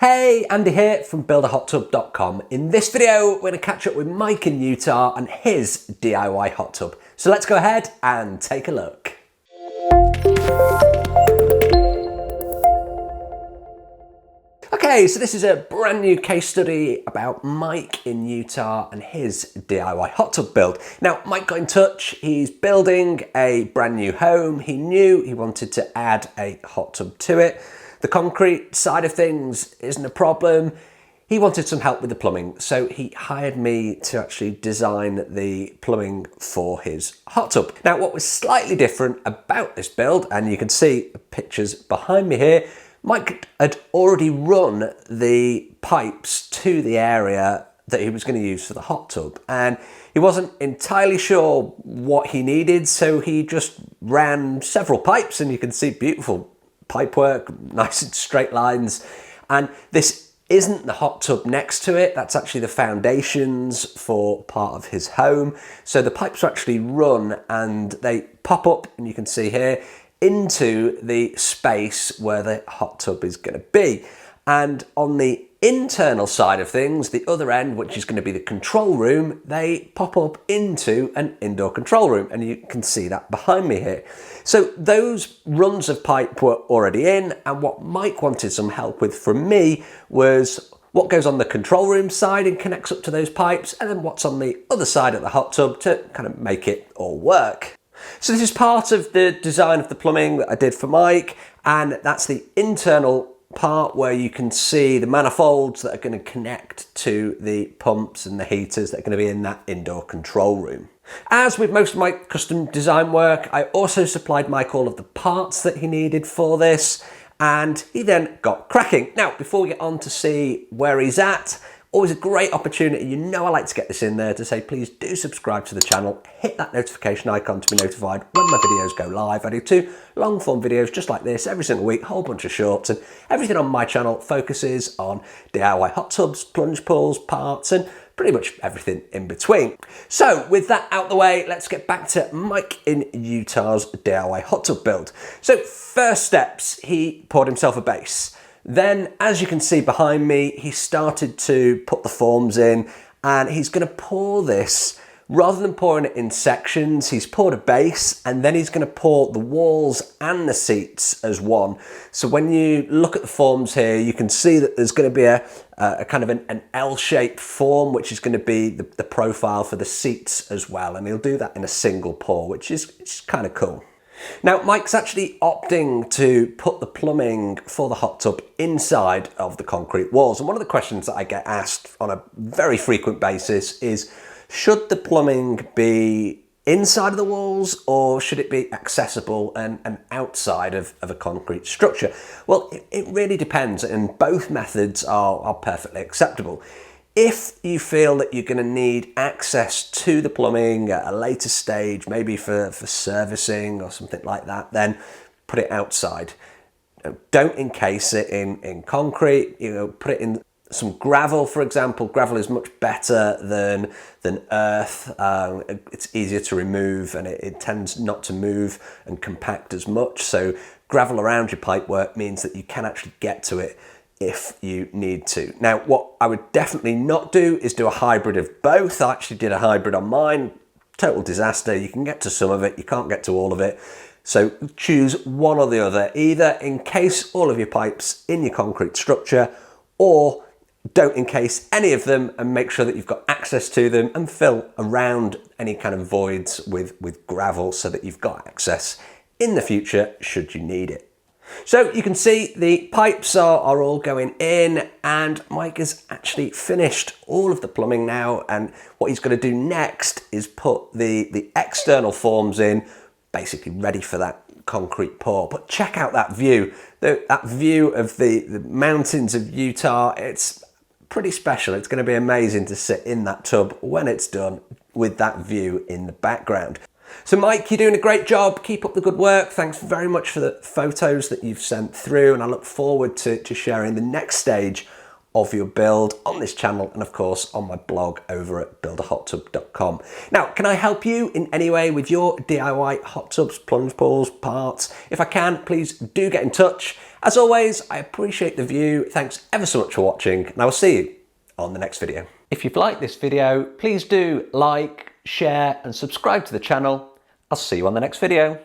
Hey, Andy here from buildahottub.com. In this video, we're going to catch up with Mike in Utah and his DIY hot tub. So let's go ahead and take a look. Okay, so this is a brand new case study about Mike in Utah and his DIY hot tub build. Now, Mike got in touch. He's building a brand new home. He knew he wanted to add a hot tub to it. The concrete side of things isn't a problem. He wanted some help with the plumbing, so he hired me to actually design the plumbing for his hot tub. Now, what was slightly different about this build, and you can see pictures behind me here, Mike had already run the pipes to the area that he was going to use for the hot tub, and he wasn't entirely sure what he needed, so he just ran several pipes, and you can see beautiful pipework, nice and straight lines. And this isn't the hot tub next to it, that's actually the foundations for part of his home. So the pipes are actually run and they pop up, and you can see here, into the space where the hot tub is going to be. And on the internal side of things, the other end, which is going to be the control room, they pop up into an indoor control room, and you can see that behind me here. So those runs of pipe were already in, and what Mike wanted some help with from me was what goes on the control room side and connects up to those pipes, and then what's on the other side of the hot tub to kind of make it all work. So this is part of the design of the plumbing that I did for Mike, and that's the internal part where you can see the manifolds that are going to connect to the pumps and the heaters that are going to be in that indoor control room. As with most of my custom design work, I also supplied Mike all of the parts that he needed for this, and he then got cracking. Now, before we get on to see where he's at, always a great opportunity, you know I like to get this in there, to say please do subscribe to the channel, hit that notification icon to be notified when my videos go live. I do 2 long form videos just like this every single week, a whole bunch of shorts, and everything on my channel focuses on DIY hot tubs, plunge pools, parts, and pretty much everything in between. So with that out the way, let's get back to Mike in Utah's DIY hot tub build. So first steps, he poured himself a base. Then, as you can see behind me, he started to put the forms in, and he's going to pour this, rather than pouring it in sections, he's poured a base, and then he's going to pour the walls and the seats as one. So when you look at the forms here, you can see that there's going to be a kind of an L-shaped form, which is going to be the profile for the seats as well, and he'll do that in a single pour, which is kind of cool. Now, Mike's actually opting to put the plumbing for the hot tub inside of the concrete walls. And one of the questions that I get asked on a very frequent basis is, should the plumbing be inside of the walls, or should it be accessible and outside of a concrete structure? Well, it really depends, and both methods are perfectly acceptable. If you feel that you're going to need access to the plumbing at a later stage, maybe for servicing or something like that, then put it outside. Don't encase it in concrete. Put it in some gravel, for example. Gravel is much better than earth. It's easier to remove, and it tends not to move and compact as much. So gravel around your pipework means that you can actually get to it if you need to. Now, what I would definitely not do is do a hybrid of both. I actually did a hybrid on mine. Total disaster. You can get to some of it, you can't get to all of it. So choose one or the other. Either encase all of your pipes in your concrete structure, or don't encase any of them and make sure that you've got access to them, and fill around any kind of voids with gravel so that you've got access in the future should you need it. So you can see the pipes are all going in, and Mike has actually finished all of the plumbing now, and what he's going to do next is put the external forms in, basically ready for that concrete pour. But check out that view, that view of the mountains of Utah. It's pretty special. It's going to be amazing to sit in that tub when it's done with that view in the background. So Mike, you're doing a great job. Keep up the good work. Thanks very much for the photos that you've sent through, and I look forward to sharing the next stage of your build on this channel, and of course on my blog over at buildahottub.com. Now, can I help you in any way with your DIY hot tubs, plunge pools, parts? If I can, please do get in touch. As always, I appreciate the view. Thanks ever so much for watching, and I will see you on the next video. If you've liked this video, please do like, share, and subscribe to the channel. I'll see you on the next video.